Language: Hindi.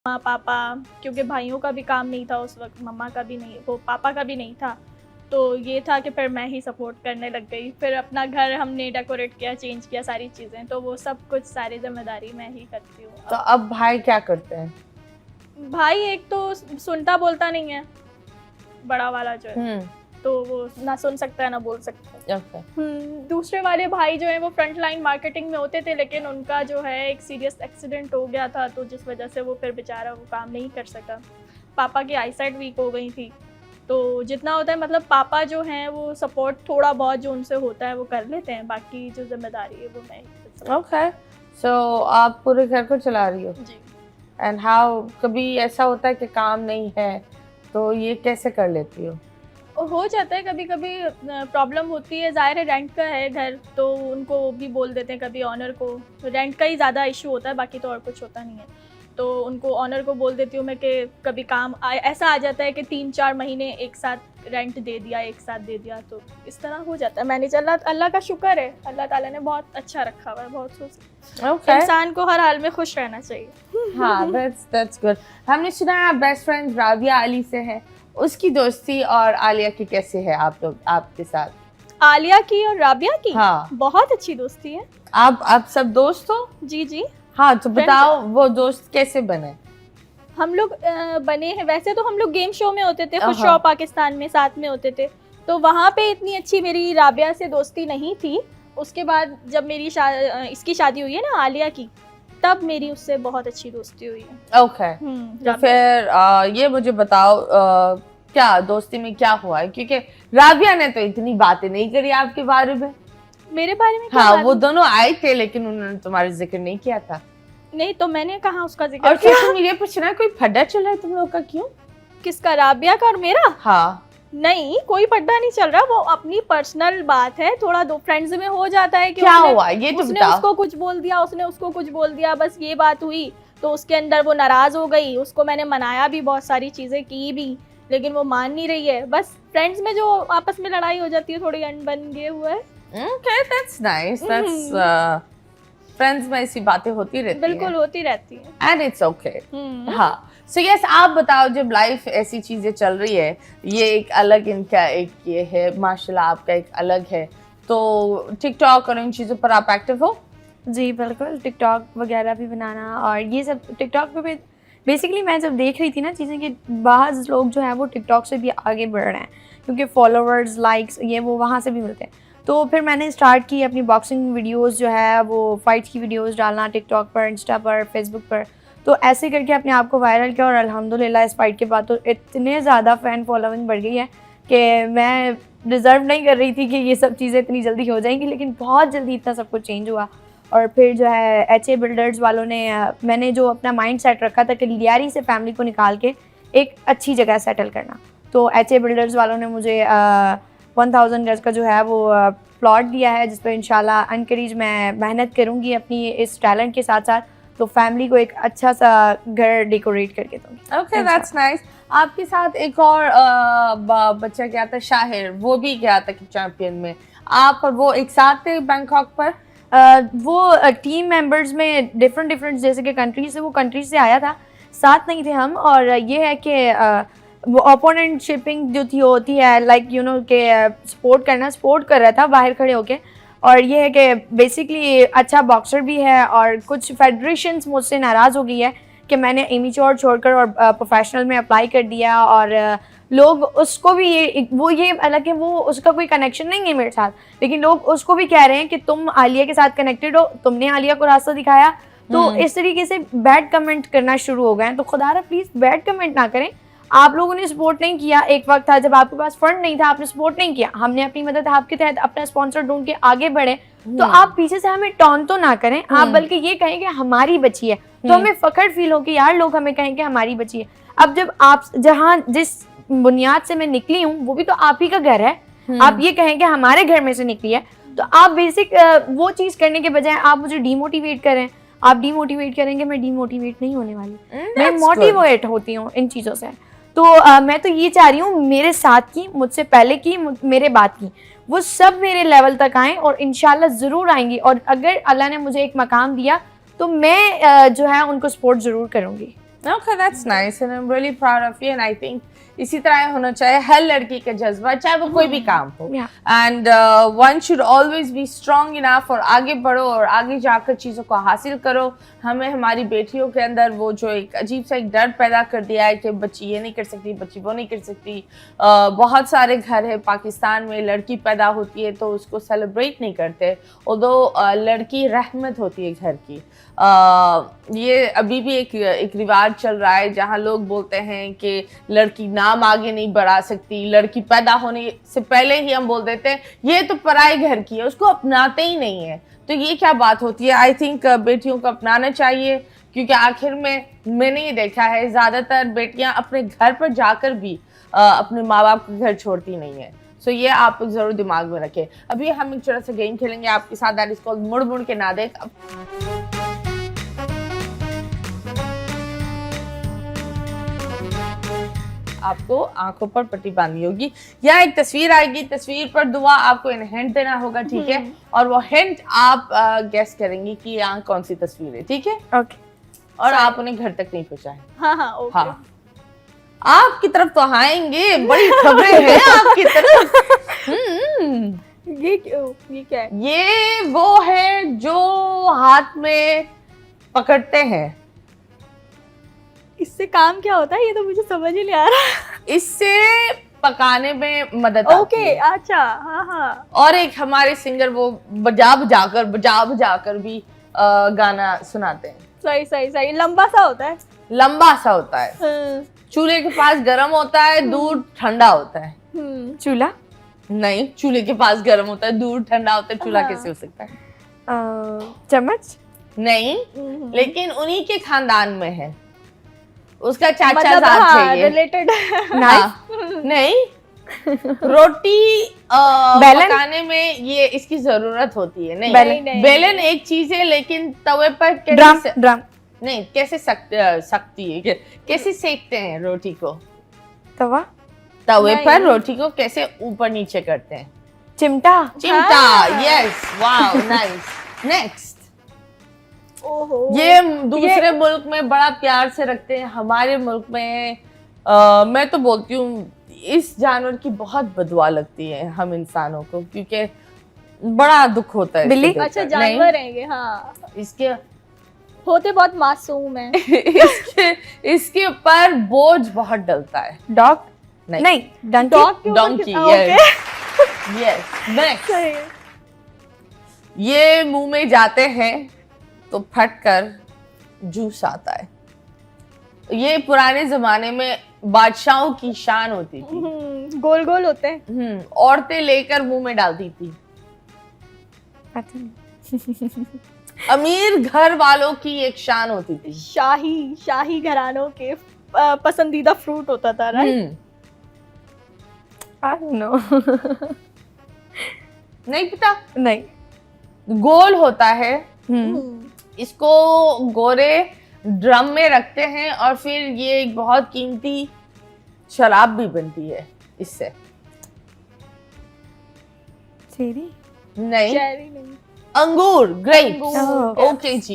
माँ पापा, क्योंकि भाइयों का भी काम नहीं था उस वक्त, मम्मा का भी नहीं, वो पापा का भी नहीं था, तो ये था कि फिर मैं ही सपोर्ट करने लग गई। फिर अपना घर हमने डेकोरेट किया, चेंज किया सारी चीज़ें, तो वो सब कुछ सारी जिम्मेदारी मैं ही करती हूँ। तो अब भाई क्या करते हैं? भाई एक तो सुनता बोलता नहीं है, बड़ा वाला जो है, तो वो ना सुन सकता है ना बोल सकता है। दूसरे वाले भाई जो है वो फ्रंट लाइन मार्केटिंग में होते थे, लेकिन उनका जो है एक सीरियस एक्सीडेंट हो गया था, तो जिस वजह से वो फिर बेचारा वो काम नहीं कर सका। पापा की आईसाइट वीक हो गई थी, तो जितना होता है मतलब पापा जो हैं वो सपोर्ट थोड़ा बहुत जो उनसे होता है वो कर लेते हैं, बाकी जो जिम्मेदारी है वो मैं। ओके, सो आप पूरे घर को चला रही हो? जी। एंड हाउ, कभी ऐसा होता है कि काम नहीं है तो ये कैसे कर लेती हो? हो जाता है, कभी कभी प्रॉब्लम होती है, ज़ाहिर है रेंट का है घर, तो उनको भी बोल देते हैं, कभी ऑनर को रेंट का ही ज़्यादा इशू होता है, बाकी तो और कुछ होता नहीं है, तो उनको ऑनर को बोल देती हूँ मैं कि कभी काम ऐसा आ जाता है कि 3-4 महीने एक साथ रेंट दे दिया, एक साथ दे दिया, तो इस तरह हो जाता है मैनेज। अल्लाह का शुक्र है, अल्लाह ताला ने बहुत अच्छा रखा हुआ है, बहुत सोच इंसान को हर हाल में खुश रहना चाहिए। हाँ, that's good। हमने सुना है आप बेस्ट फ्रेंड राबिया अली से है, उसकी दोस्ती और आलिया की कैसे है आप लोग आपके साथ? आलिया की और राबिया की हाँ, बहुत अच्छी दोस्ती है। आप सब दोस्त हो? जी जी। हाँ, तो बताओ वो दोस्त कैसे बने? हम लोग बने हैं, वैसे तो हम लोग गेम शो में होते थे, खुश रहो पाकिस्तान में साथ में होते थे, तो वहाँ पे इतनी अच्छी मेरी राबिया से दोस्ती नहीं थी। उसके बाद जब मेरी इसकी शादी हुई है ना आलिया की, तब मेरी उससे बहुत अच्छी दोस्ती हुई है। ओके, तो फिर ये मुझे बताओ क्या दोस्ती में क्या हुआ है, क्योंकि राबिया ने तो इतनी बातें नहीं करी आपके बारे में। मेरे बारे में? हाँ, वो दोनों आए थे लेकिन उन्होंने तुम्हारा जिक्र नहीं किया था। नहीं, तो मैंने कहा उसका जिक्र। और फिर तुम ये पूछना कोई फड्डा चल रहा है तुम लोग का, क्यों? किसका, राबिया का और मेरा? हाँ, नहीं, कोई पड्डा नहीं चल रहा, वो अपनी पर्सनल बात है, थोड़ा दो फ्रेंड्स में हो जाता है कि क्या हुआ ये तो उसने उसको कुछ बोल दिया, उसने उसको कुछ बोल दिया, बस ये बात हुई, तो उसके अंदर वो नाराज हो गई। उसको मैंने मनाया भी, बहुत सारी चीजें की भी, लेकिन वो मान नहीं रही है। बस फ्रेंड्स में जो आपस में लड़ाई हो जाती है, थोड़ी अनबन ये हुआ है। Okay, that's nice. That's friends में ऐसी बातें होती रहती हैं। बिल्कुल होती रहती है। And it's okay. हाँ, सो यस, आप बताओ, जब लाइफ ऐसी चीजें चल रही है, ये एक अलग इनका एक ये है, माशाल्लाह आपका एक अलग है, तो टिकटॉक और इन चीज़ों पर आप एक्टिव हो? जी बिल्कुल, टिकटॉक वगैरह भी बनाना और ये सब टिकटॉक पे बेसिकली मैं जब देख रही थी ना चीज़ें कि बाज़ लोग जो है वो टिकटॉक से भी आगे बढ़ रहे हैं, क्योंकि फॉलोअर्स, लाइक्स ये वो वहाँ से भी मिलते हैं, तो फिर मैंने स्टार्ट की अपनी बॉक्सिंग वीडियोस जो है वो फाइट्स की वीडियोस डालना टिकटॉक पर, इंस्टा पर, फेसबुक पर, तो ऐसे करके अपने आप को वायरल किया। और अल्हम्दुलिल्लाह इस फाइट के बाद तो इतने ज़्यादा फ़ैन फॉलोइंग बढ़ गई है कि मैं डिज़र्व नहीं कर रही थी कि ये सब चीज़ें इतनी जल्दी हो जाएंगी, लेकिन बहुत जल्दी इतना सब कुछ चेंज हुआ। और फिर जो है HA बिल्डर्स वालों ने, मैंने जो अपना माइंड सेट रखा था कि लियारी से फैमिली को निकाल के एक अच्छी जगह सेटल करना, तो HA बिल्डर्स वालों ने मुझे 1000 गज का जो है वो प्लॉट दिया है, जिस पर इंशाल्लाह अनकरीज मैं मेहनत करूँगी अपनी इस टैलेंट के साथ साथ, तो फैमिली को एक अच्छा सा घर डेकोरेट करके दूँगी। Okay, that's nice. आपके साथ एक और बच्चा गया था, शाहिर, वो भी गया था कि चैंपियन में, आप और वो एक साथ थे बैंकॉक पर? वो टीम मेंबर्स में डिफरेंट जैसे कि कंट्रीज से, वो कंट्रीज से आया था, साथ नहीं थे हम। और ये है कि वो अपोनेंट शिपिंग जो थी होती है, लाइक यू नो के सपोर्ट कर रहा था बाहर खड़े होके। और ये है कि बेसिकली अच्छा बॉक्सर भी है, और कुछ फेडरेशंस मुझसे नाराज़ हो गई है कि मैंने एमेच्योर छोड़कर और प्रोफेशनल में अप्लाई कर दिया, और लोग उसको भी ये हालांकि वो उसका कोई कनेक्शन नहीं है मेरे साथ, लेकिन लोग उसको भी कह रहे हैं कि तुम आलिया के साथ कनेक्टेड हो, तुमने आलिया को रास्ता दिखाया, तो इस तरीके से बैड कमेंट करना शुरू हो गए हैं। तो खुदारा प्लीज़ बैड कमेंट ना करें, आप लोगों ने सपोर्ट नहीं किया। एक वक्त था जब आपके पास फंड नहीं था, आपने सपोर्ट नहीं किया, हमने अपनी मदद आपके तहत अपना स्पॉन्सर ढूंढ के आगे बढ़े, तो आप पीछे से हमें टॉन तो ना करें, आप बल्कि ये कहें कि हमारी बच्ची है, तो हमें फख्र फील हो कि यार लोग हमें कहें कि हमारी बच्ची है। अब जब आप जहाँ जिस बुनियाद से मैं निकली हूँ वो भी तो आप ही का घर है, आप ये कहें कि हमारे घर में से निकली है, तो आप बेसिक वो चीज़ करने के बजाय आप मुझे डीमोटिवेट करें। आप डीमोटिवेट करेंगे, मैं डीमोटिवेट नहीं होने वाली, मैं मोटिवेट होती हूँ इन चीज़ों से। तो मैं तो ये चाह रही हूँ मेरे साथ की, मुझसे पहले की, मेरे बाद की, वो सब मेरे लेवल तक आएँ, और इंशाल्लाह ज़रूर आएंगी। और अगर अल्लाह ने मुझे एक मकाम दिया तो मैं जो है उनको सपोर्ट ज़रूर करूँगी। Okay, that's nice and I'm really proud of you and I think इसी तरह होना चाहिए हर लड़की का जज्बा, चाहे वो कोई भी काम हो. And one should always be strong enough और आगे बढ़ो और आगे जाकर चीज़ों को हासिल करो. हमें हमारी बेटियों के अंदर वो जो एक अजीब सा एक डर पैदा कर दिया है कि बच्ची ये नहीं कर सकती, बच्ची वो नहीं कर सकती. बहुत सारे घर है पाकिस्तान में, लड़की पैदा होती है तो उसको सेलिब्रेट नहीं करते, although लड़की रहमत होती है घर की. ये अभी भी एक रिवाज चल रहा है जहाँ लोग बोलते हैं कि लड़की नाम आगे नहीं बढ़ा सकती, लड़की पैदा होने से पहले ही हम बोल देते हैं ये तो पराए घर की है, उसको अपनाते ही नहीं है. तो ये क्या बात होती है? आई थिंक बेटियों को अपनाना चाहिए, क्योंकि आखिर में मैंने ये देखा है ज़्यादातर बेटियां अपने घर पर जाकर भी अपने माँ बाप का घर छोड़ती नहीं है. सो ये आप ज़रूर दिमाग में रखें. अभी हम एक छोटा सा गेम खेलेंगे आपके साथ, दैट इज कॉल्ड मुड़ मुड़ के ना देख. आपको आंखों पर पट्टी बांधनी होगी, यहाँ एक तस्वीर आएगी, तस्वीर पर दुआ आपको इन हिंट देना होगा, ठीक है? और वो हिंट आप गेस करेंगी कि यहाँ कौन सी तस्वीर है, ठीक है? ओके. और आप उन्हें घर तक नहीं पहुंचाए. हाँ ओके. हाँ, आपकी तरफ तो आएंगे, बड़ी खबरें हैं आपकी तरफ. ये क्या है? ये वो है जो हाथ में पकड़ते हैं. इससे काम क्या होता है ये तो मुझे समझ ही नहीं आ रहा. इससे पकाने में मदद आती ओके है. अच्छा. हाँ. और एक हमारे सिंगर वो बजा बजा कर भी गाना सुनाते हैं. सही. लंबा सा होता है. लंबा सा होता है. चूल्हे के पास गर्म होता है, दूध ठंडा होता है. चूल्हा नहीं, चूल्हे के पास गर्म होता है, दूध ठंडा होता है. चूल्हा कैसे हो सकता है? चम्मच नहीं, लेकिन उन्हीं के खानदान में है. उसका चाचा मतलब साथ है ये. रिलेटेड. नहीं, रोटी पकाने में ये इसकी जरूरत होती है. नहीं, बेलन एक चीज है, लेकिन तवे पर ड्रम नहीं, कैसे सकती है, कैसे सेकते हैं रोटी को? तवे पर रोटी को कैसे ऊपर नीचे करते हैं? चिमटा. Yes, wow, nice. नेक्स्ट. ओहो. ये दूसरे मुल्क में बड़ा प्यार से रखते हैं, हमारे मुल्क में मैं तो बोलती हूँ इस जानवर की बहुत बदुआ लगती है हम इंसानों को, क्योंकि बड़ा दुख होता है. बिल्ली? अच्छा, जानवर हैं ये. हाँ, इसके होते बहुत मासूम है. इसके ऊपर बोझ बहुत डलता है. डॉग नहीं, डॉन्की. यस. नेक्स्ट. ये मुंह में जाते हैं तो फट कर जूस आता है. ये पुराने जमाने में बादशाहों की शान होती थी. गोल गोल होते हैं. औरतें लेकर मुंह में डालती थी. अमीर घर वालों की एक शान होती थी. शाही घरानों के पसंदीदा फ्रूट होता था. राइट. I don't know. नहीं पता. नहीं. गोल होता है. इसको गोरे ड्रम में रखते हैं और फिर ये एक बहुत कीमती शराब भी बनती है इससे. चेरी? नहीं, चेरी नहीं. अंगूर, ग्रेप्स. ओके जी.